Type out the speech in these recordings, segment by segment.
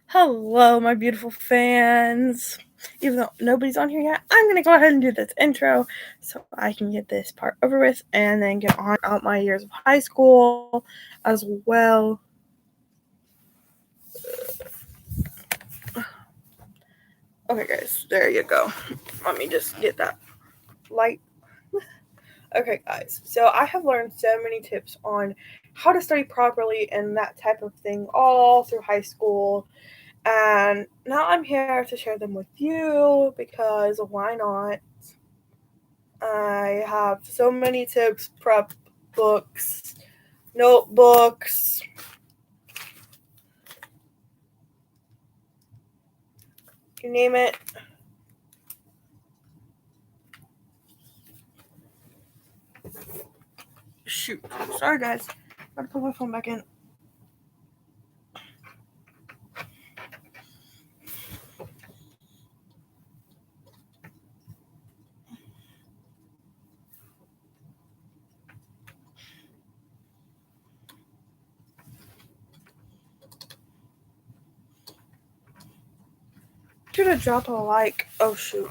Hello, my beautiful fans. Even though nobody's on here yet, I'm going to go ahead and do this intro so I can get this part over with and then get on out my years of high school as well. Okay, guys, there you go. Let me just get that light. Okay, guys, so I have learned so many tips on how to study properly and that type of thing all through high school. And now I'm here to share them with you because why not? I have so many tips, prep books, notebooks. You name it. Shoot. Sorry, guys. Gotta put my phone back in. Should have dropped a like. Oh, shoot.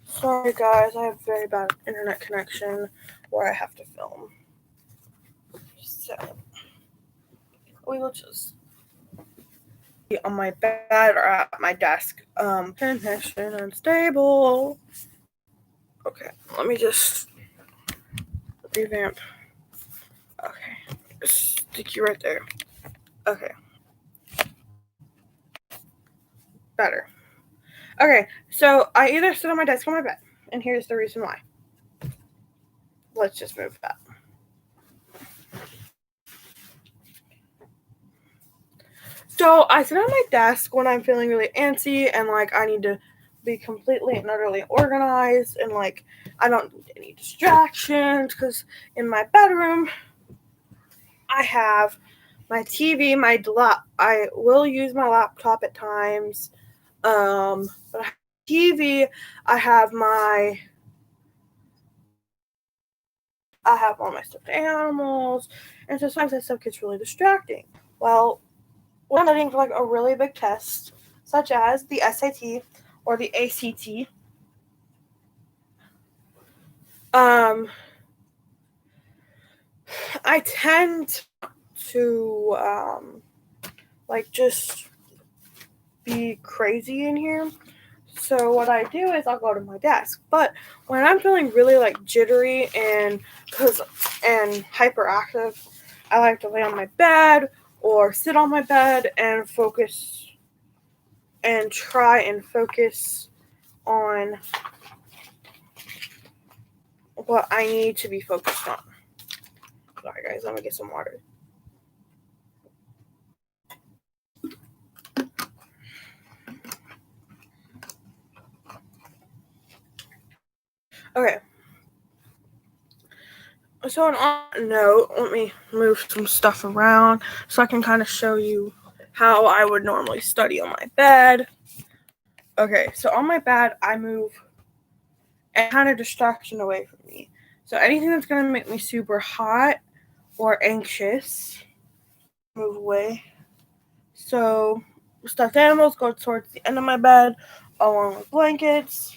Sorry, guys. I have very bad internet connection where I have to film. So, we will just be on my bed or at my desk. Connection unstable. Okay, let me just revamp. Okay, stick you right there. Okay. Better. Okay, so I either sit on my desk or my bed, and here's the reason why. Let's just move that. So I sit on my desk when I'm feeling really antsy and like I need to be completely and utterly organized and like I don't need any distractions because in my bedroom I have my TV, I will use my laptop at times. But I have TV, I have all my stuffed animals, and sometimes that stuff gets really distracting. Well, when I'm studying for like a really big test, such as the SAT or the ACT, I tend to like just be crazy in here. So what I do is I'll go to my desk. But when I'm feeling really like jittery and hyperactive, I like to lay on my bed or sit on my bed and focus and try and focus on what I need to be focused on. Sorry guys, let me get some water. Okay. So on that note, let me move some stuff around so I can kind of show you how I would normally study on my bed. Okay, so on my bed, I move any kind of distraction away from me. So anything that's going to make me super hot or anxious, move away. So stuffed animals go towards the end of my bed, along with blankets.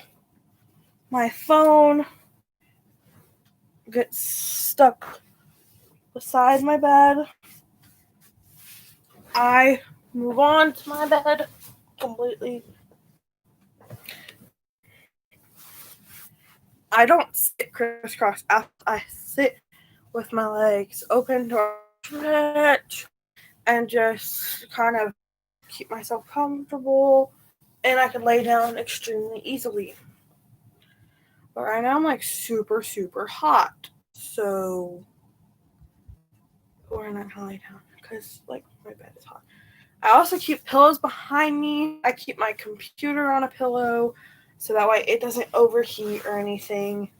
My phone gets stuck beside my bed. I move on to my bed completely. I don't sit crisscross. I sit with my legs open to a stretch and just kind of keep myself comfortable, and I can lay down extremely easily. But right now I'm like super, super hot. So we're not gonna lay down because like my bed is hot. I also keep pillows behind me. I keep my computer on a pillow so that way it doesn't overheat or anything.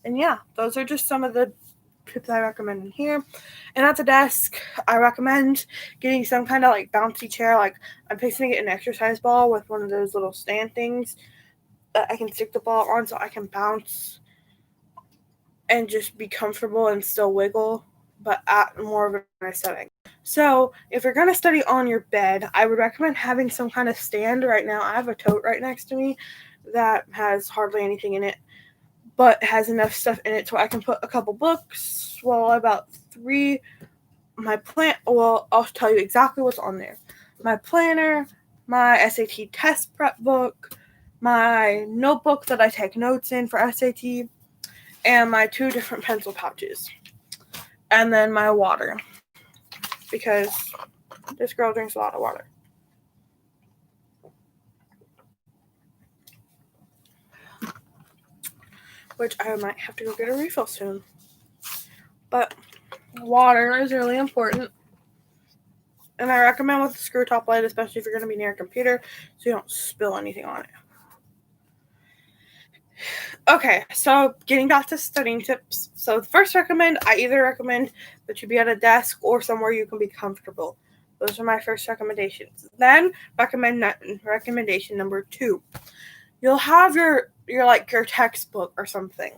And yeah, those are just some of the tips I recommend in here. And at the desk, I recommend getting some kind of like bouncy chair. Like I'm fixing to get an exercise ball with one of those little stand things that I can stick the ball on so I can bounce and just be comfortable and still wiggle. but at more organized setting. So if you're going to study on your bed, I would recommend having some kind of stand. Right now I have a tote right next to me that has hardly anything in it, but has enough stuff in it so I can put a couple books, well, about 3, I'll tell you exactly what's on there. My planner, my SAT test prep book, my notebook that I take notes in for SAT, and my 2 different pencil pouches. And then my water, because this girl drinks a lot of water. Which I might have to go get a refill soon. But water is really important. And I recommend with a screw top lid, especially if you're going to be near a computer, so you don't spill anything on it. Okay, so getting back to studying tips. So first I either recommend that you be at a desk or somewhere you can be comfortable. Those are my first recommendations. Then recommendation number 2. You'll have your textbook or something.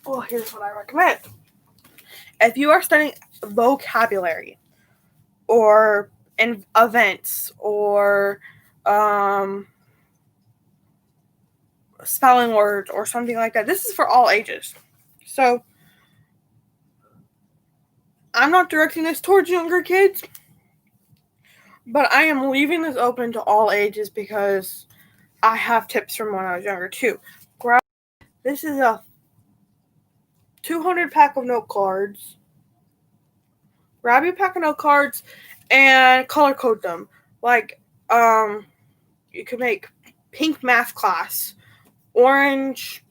Well, here's what I recommend. If you are studying vocabulary or in events or spelling words or something like that, this is for all ages. So I'm not directing this towards younger kids, but I am leaving this open to all ages because I have tips from when I was younger too. This is a 200 pack of note cards. Grab your pack of note cards and color code them. Like, you could make pink math class, orange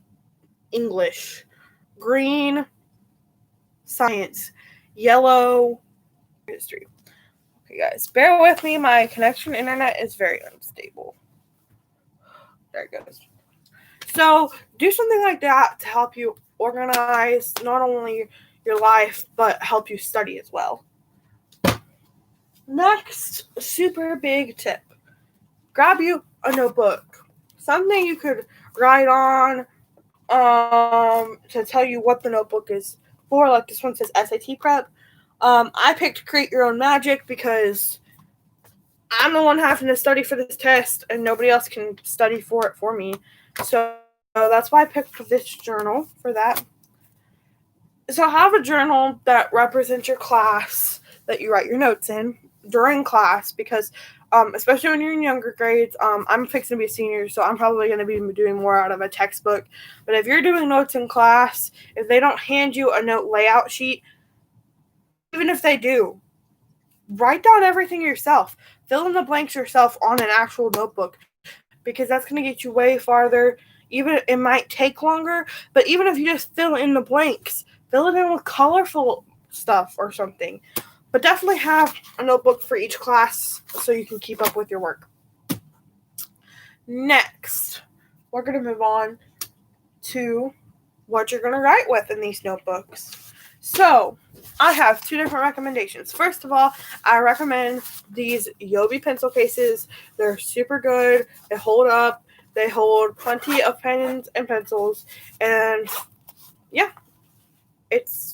English, green science, yellow history. Okay, guys, bear with me. My connection internet is very unstable. There it goes. So do something like that to help you organize not only your life, but help you study as well. Next, super big tip. Grab you a notebook. Something you could write on to tell you what the notebook is for. Like this one says SAT prep. I picked Create Your Own Magic because I'm the one having to study for this test and nobody else can study for it for me. So that's why I picked this journal for that. So have a journal that represents your class that you write your notes in during class because especially when you're in younger grades, I'm fixing to be a senior, so I'm probably going to be doing more out of a textbook. But if you're doing notes in class, if they don't hand you a note layout sheet, even if they do, write down everything yourself. Fill in the blanks yourself on an actual notebook because that's going to get you way farther. Even it might take longer, but even if you just fill in the blanks, fill it in with colorful stuff or something. But definitely have a notebook for each class so you can keep up with your work. Next, we're going to move on to what you're going to write with in these notebooks. So, I have 2 different recommendations. First of all, I recommend these Yobi pencil cases. They're super good. They hold up. They hold plenty of pens and pencils. And, yeah, it's,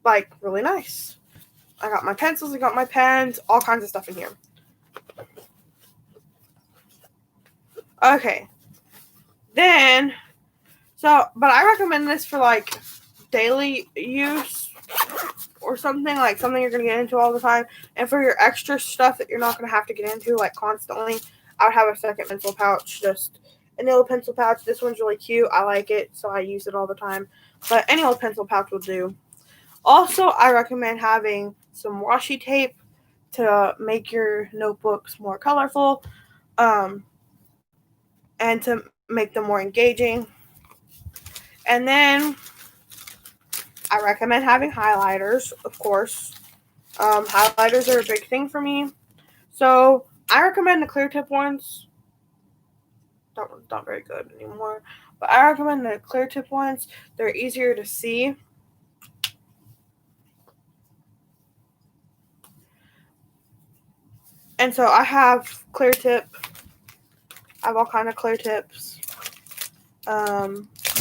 like, really nice. I got my pencils, I got my pens, all kinds of stuff in here. Okay. Then, but I recommend this for, like, daily use or something, like something you're going to get into all the time. And for your extra stuff that you're not going to have to get into, like, constantly, I would have a second pencil pouch, just an old pencil pouch. This one's really cute. I like it, so I use it all the time. But any old pencil pouch will do. Also, I recommend having some washi tape to make your notebooks more colorful and to make them more engaging. And then I recommend having highlighters, of course. Highlighters are a big thing for me. So I recommend the clear tip ones. Not very good anymore. But I recommend the clear tip ones. They're easier to see. And so I have clear tip. I have all kind of clear tips.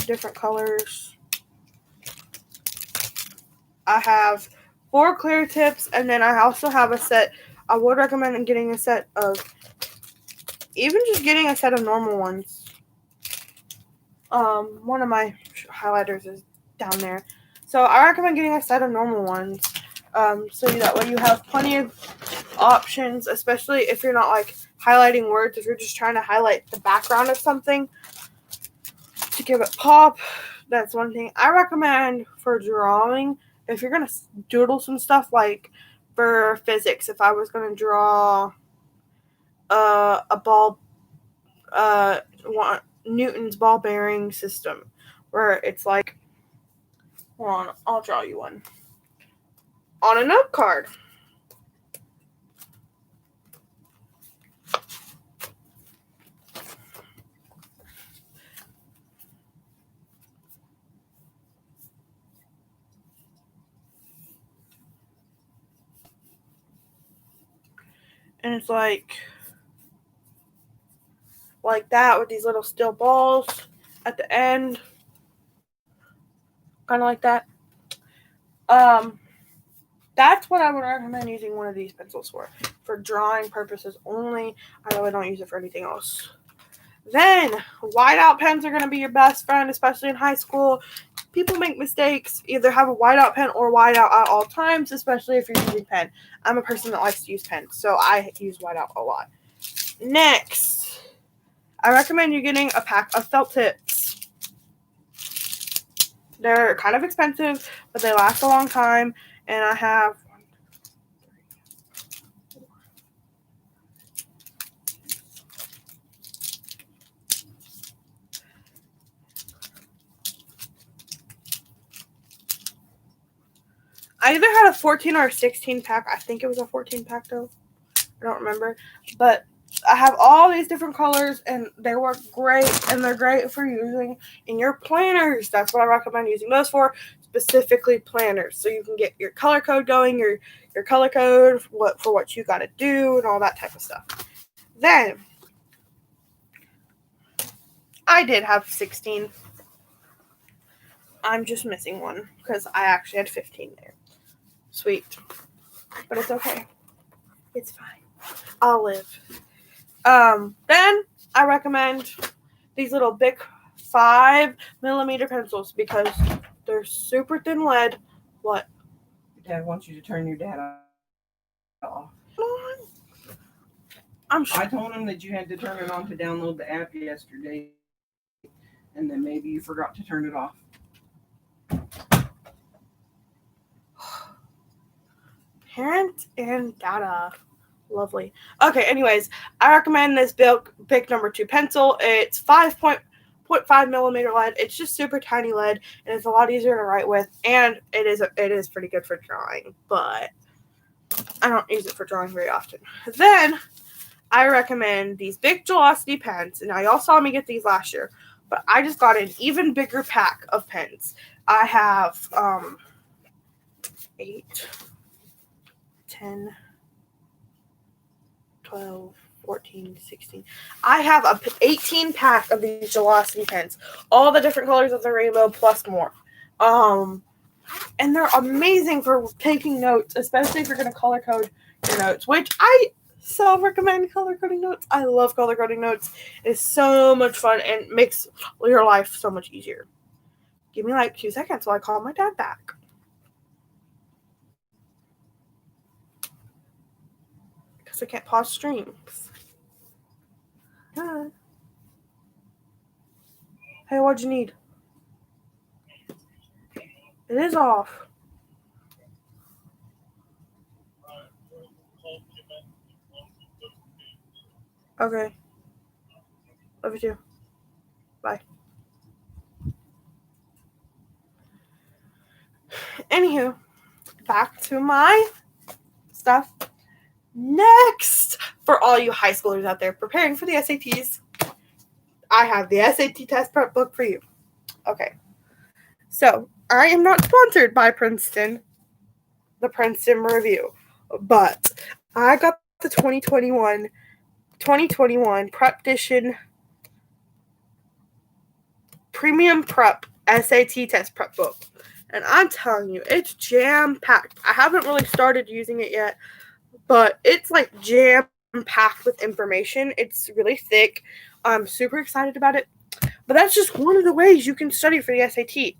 Different colors. I have 4 clear tips, and then I also have a set. I would recommend getting a set of, even just getting a set of normal ones. One of my highlighters is down there. So I recommend getting a set of normal ones. So that way you have plenty of options, especially if you're not like highlighting words, if you're just trying to highlight the background of something to give it pop. That's one thing I recommend for drawing. If you're gonna doodle some stuff, like for physics, if I was gonna draw a ball, Newton's ball bearing system, where it's like, hold on, I'll draw you one on a note card. And it's like that with these little steel balls at the end. Kind of like that. That's what I would recommend using one of these pencils for drawing purposes only. I really don't use it for anything else. Then, whiteout pens are going to be your best friend, especially in high school. People make mistakes. Either have a whiteout pen or whiteout at all times, especially if you're using pen. I'm a person that likes to use pens, so I use whiteout a lot. Next, I recommend you getting a pack of felt tips. They're kind of expensive, but they last a long time. And I have I either had a 14 or a 16 pack. I think it was a 14 pack though. I don't remember. But I have all these different colors and they work great, and they're great for using in your planners. That's what I recommend using those for, specifically planners. So you can get your color code going, your color code for what you got to do and all that type of stuff. Then I did have 16. I'm just missing one because I actually had 15 there. Sweet. But it's okay. It's fine. I'll live. Then I recommend these little Bic 5mm pencils because they're super thin lead. What? Your dad wants you to turn your dad off. I told him that you had to turn it on to download the app yesterday, and then maybe you forgot to turn it off. Parent and data. Lovely. Okay, anyways, I recommend this Bic number 2 pencil. It's 5.5mm lead. It's just super tiny lead, and it's a lot easier to write with, and it is pretty good for drawing, but I don't use it for drawing very often. Then I recommend these Bic Gelocity pens. Now, y'all saw me get these last year, but I just got an even bigger pack of pens. I have 8, 10, 12, 14, 16. I have a 18 pack of these Gelocity pens. All the different colors of the rainbow plus more. And they're amazing for taking notes, especially if you're going to color code your notes, which I so recommend color coding notes. I love color coding notes. It's so much fun and makes your life so much easier. Give me like 2 seconds while I call my dad back. Because I can't pause streams. Hi. Hey, what'd you need? It is off. Okay. Love you too. Bye. Anywho, back to my stuff. Next, for all you high schoolers out there preparing for the SATs, I have the SAT test prep book for you. Okay. So, I am not sponsored by Princeton, the Princeton Review, but I got the 2021 Prepdition Premium Prep SAT test prep book. And I'm telling you, it's jam-packed. I haven't really started using it yet, but it's like jam-packed with information. It's really thick. I'm super excited about it. But that's just one of the ways you can study for the SAT,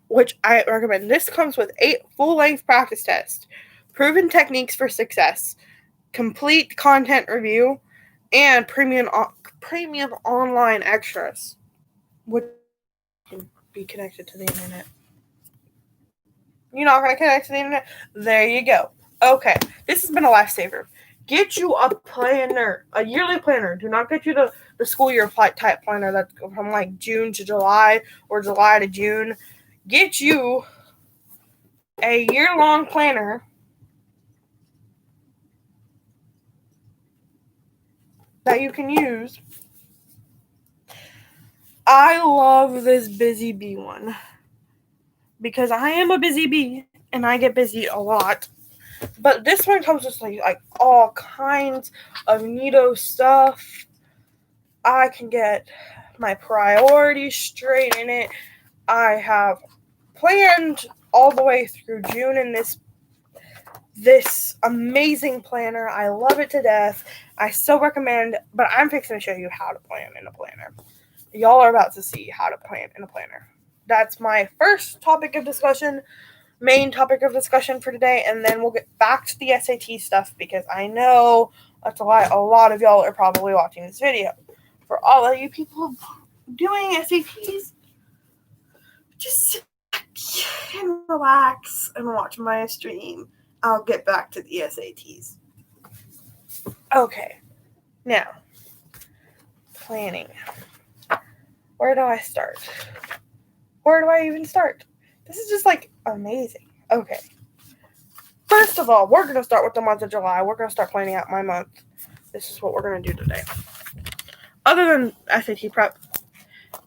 which I recommend. This comes with 8 full-length practice tests, proven techniques for success, complete content review, and premium online extras, which can be connected to the internet. You're not going to connect to the internet? There you go. Okay, this has been a lifesaver. Get you a planner, a yearly planner. Do not get you the school year type planner that's from like June to July or July to June. Get you a year-long planner that you can use. I love this Busy Bee one because I am a busy bee and I get busy a lot. But this one comes with like all kinds of neato stuff. I can get my priorities straight in it. I have planned all the way through June in this amazing planner. I love it to death. I so recommend, but I'm fixing to show you how to plan in a planner. Y'all are about to see how to plan in a planner. That's my first main topic of discussion for today, and then we'll get back to the SAT stuff because I know that's why a lot of y'all are probably watching this video. For all of you people doing SATs, just sit back and relax and watch my stream. I'll get back to the SATs. Okay, now, planning. Where do I start? Where do I even start? This is just like amazing. Okay. First of all, we're going to start with the month of July. We're going to start planning out my month. This is what we're going to do today. Other than SAT prep,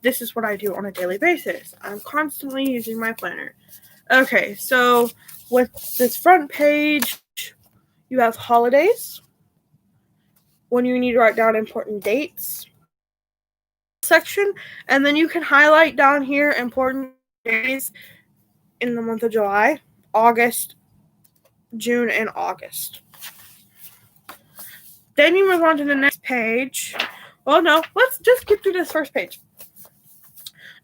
this is what I do on a daily basis. I'm constantly using my planner. Okay, so with this front page, you have holidays, when you need to write down important dates section, and then you can highlight down here important days in the month of July, August, June, and August. Then you move on to the next page. Well, no, let's just get through this first page.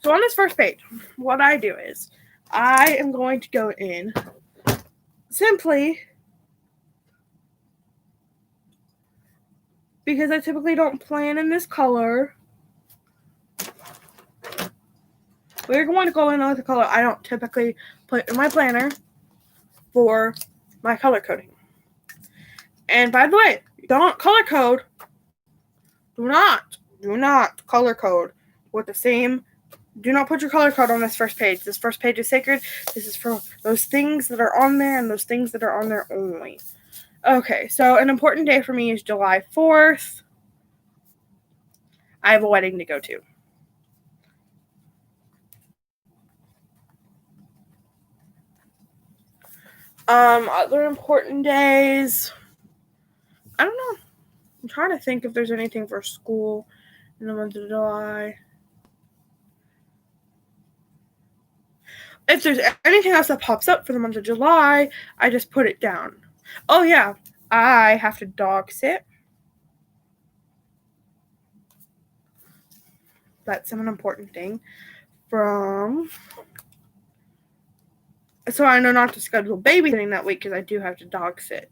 So on this first page, what I do is I am going to go in simply because I typically don't plan in this color. We're going to go in with a color I don't typically put in my planner for my color coding. And by the way, don't color code. Do not color code with the same. Do not put your color code on this first page. This first page is sacred. This is for those things that are on there and those things that are on there only. Okay, so an important day for me is July 4th. I have a wedding to go to. Other important days. I don't know. I'm trying to think if there's anything for school in the month of July. If there's anything else that pops up for the month of July, I just put it down. Oh, yeah. I have to dog sit. That's an important thing. So I know not to schedule babysitting that week because I do have to dog sit.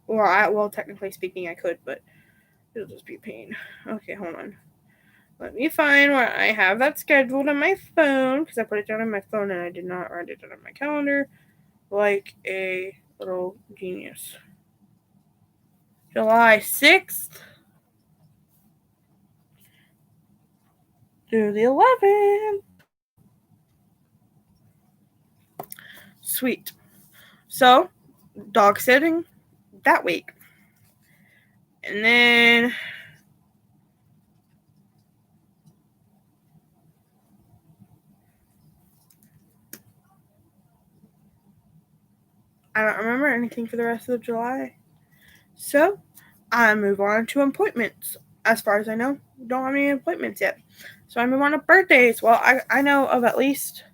Well, technically speaking, I could, but it'll just be a pain. Okay, hold on. Let me find where I have that scheduled on my phone because I put it down on my phone and I did not write it down on my calendar like a little genius. July 6th through the 11th. Sweet. So, dog sitting that week. And then I don't remember anything for the rest of July. So, I move on to appointments. as far as I know, don't have any appointments yet. So I move on to birthdays. Well, I know of at least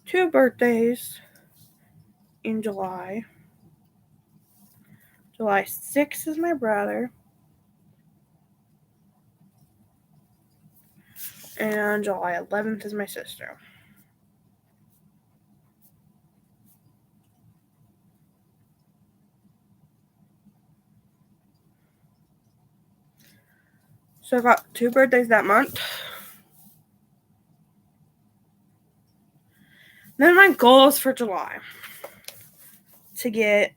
2 birthdays in July. July 6th is my brother. And July 11th is my sister. So I got 2 birthdays that month. Then my goals for July to get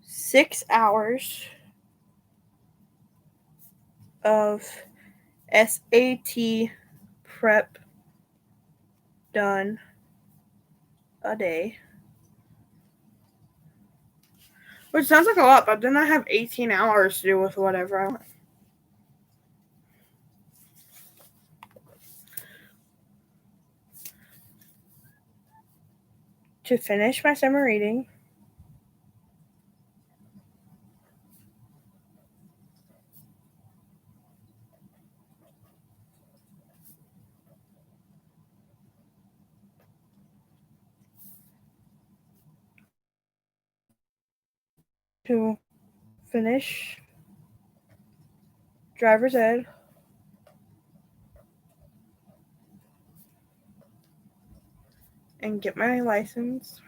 6 hours of SAT prep done a day. Which sounds like a lot, but then I have 18 hours to do with whatever I want. To finish my summer reading. To finish driver's ed. And get my license.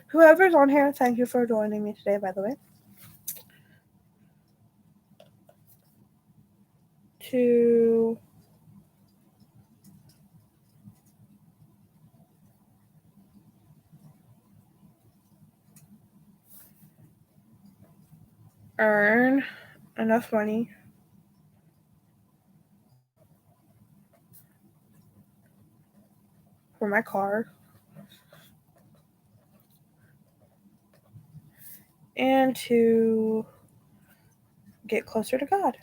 Whoever's on here, thank you for joining me today, by the way. To earn enough money for my car. And to get closer to God.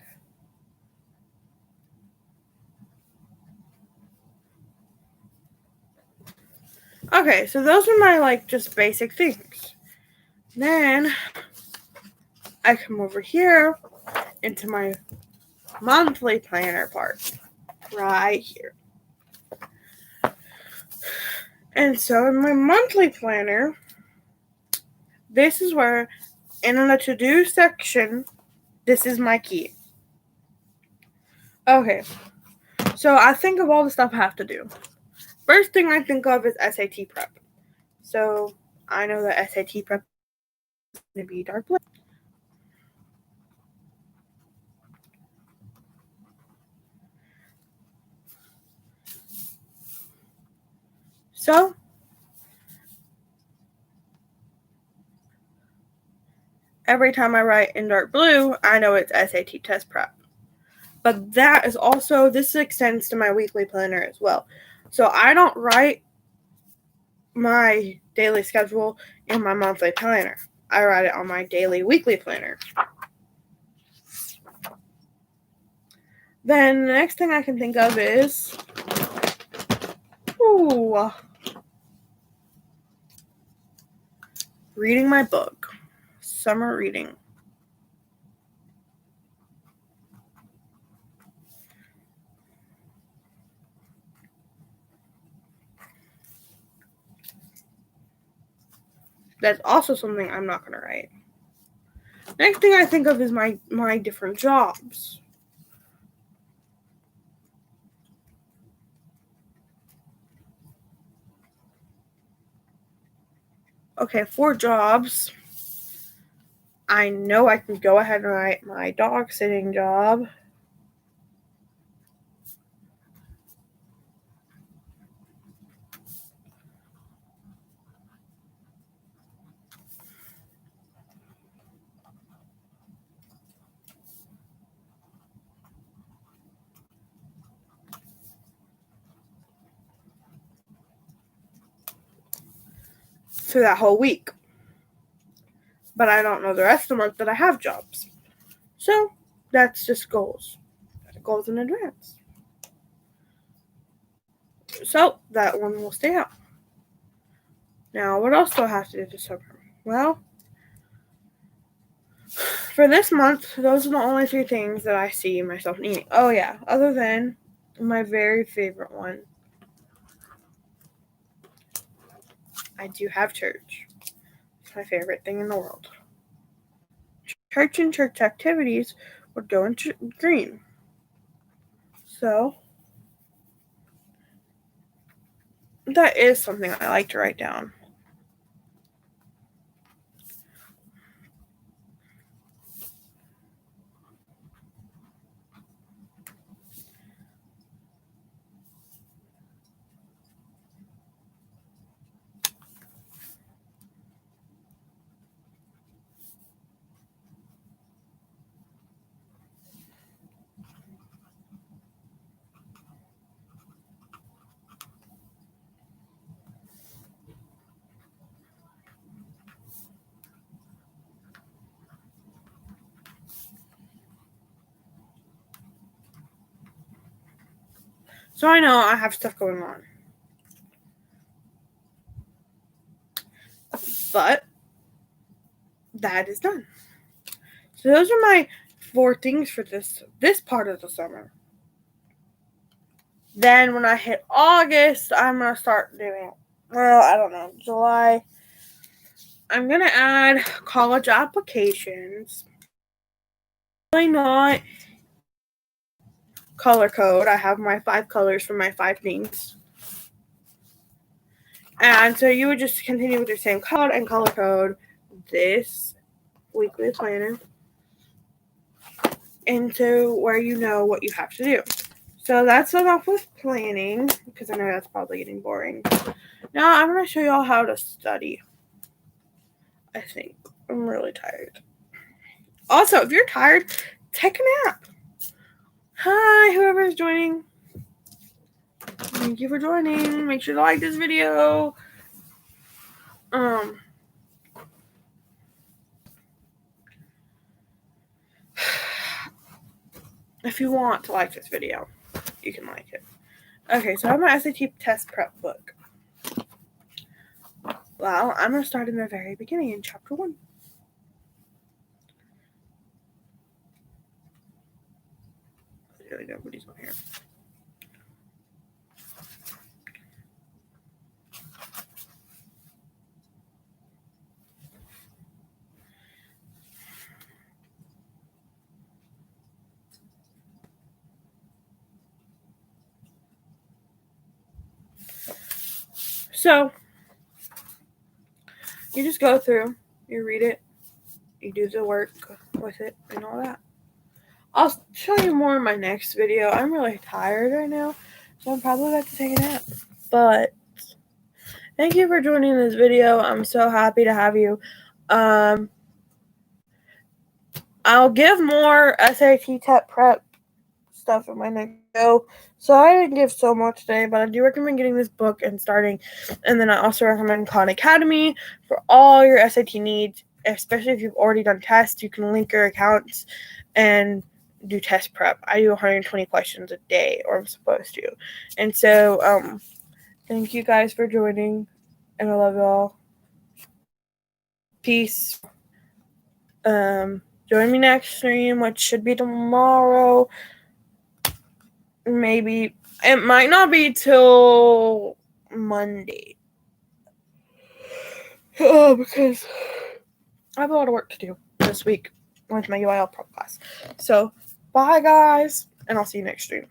Okay, so those are my just basic things. Then I come over here into my monthly planner part right here. And so in my monthly planner, this is where in the to-do section, this is my key. Okay, so I think of all the stuff I have to do. First thing I think of is SAT prep. So I know that SAT prep is going to be dark blue. So every time I write in dark blue, I know it's SAT test prep. But this extends to my weekly planner as well. So I don't write my daily schedule in my monthly planner. I write it on my daily weekly planner. Then the next thing I can think of is reading my book. Summer reading. That's also something I'm not going to write. Next thing I think of is my different jobs. Okay, 4 jobs. I know I can go ahead and write my dog sitting job. For that whole week. But I don't know the rest of the month that I have jobs. So That's just goals. Goals in advance. So that one will stay out. Now, what else do I have to do this summer? Well, for this month, those are the only 3 things that I see myself eating. Oh yeah, other than my very favorite one. I do have church. It's my favorite thing in the world. Church and church activities would go into green. So, that is something I like to write down. So I know I have stuff going on. But that is done. So those are my 4 things for this part of the summer. Then when I hit August, I'm going to start doing, well, I don't know, July. I'm going to add college applications. Really not color code. I have my 5 colors for my 5 things. And so you would just continue with your same color and color code this weekly planner into where you know what you have to do. So that's enough with planning, because I know that's probably getting boring. Now I'm going to show you all how to study. I think I'm really tired. Also, if you're tired, take a nap. Hi, whoever's joining. Thank you for joining. Make sure to like this video. If you want to like this video, you can like it. Okay, so I have my SAT test prep book. Well, I'm going to start in the very beginning in chapter 1. Really nobody's on here. So, you just go through, you read it, you do the work with it, and all that. I'll show you more in my next video. I'm really tired right now, so I'm probably about to take a nap. But thank you for joining this video. I'm so happy to have you. I'll give more SAT test prep stuff in my next video. So I didn't give so much today, but I do recommend getting this book and starting. And then I also recommend Khan Academy for all your SAT needs, especially if you've already done tests. You can link your accounts and do test prep. I do 120 questions a day, or I'm supposed to. And so, thank you guys for joining, and I love you all. Peace. Join me next stream, which should be tomorrow. Maybe it might not be till Monday. Because I have a lot of work to do this week with my UIL prep class. So, bye guys, and I'll see you next stream.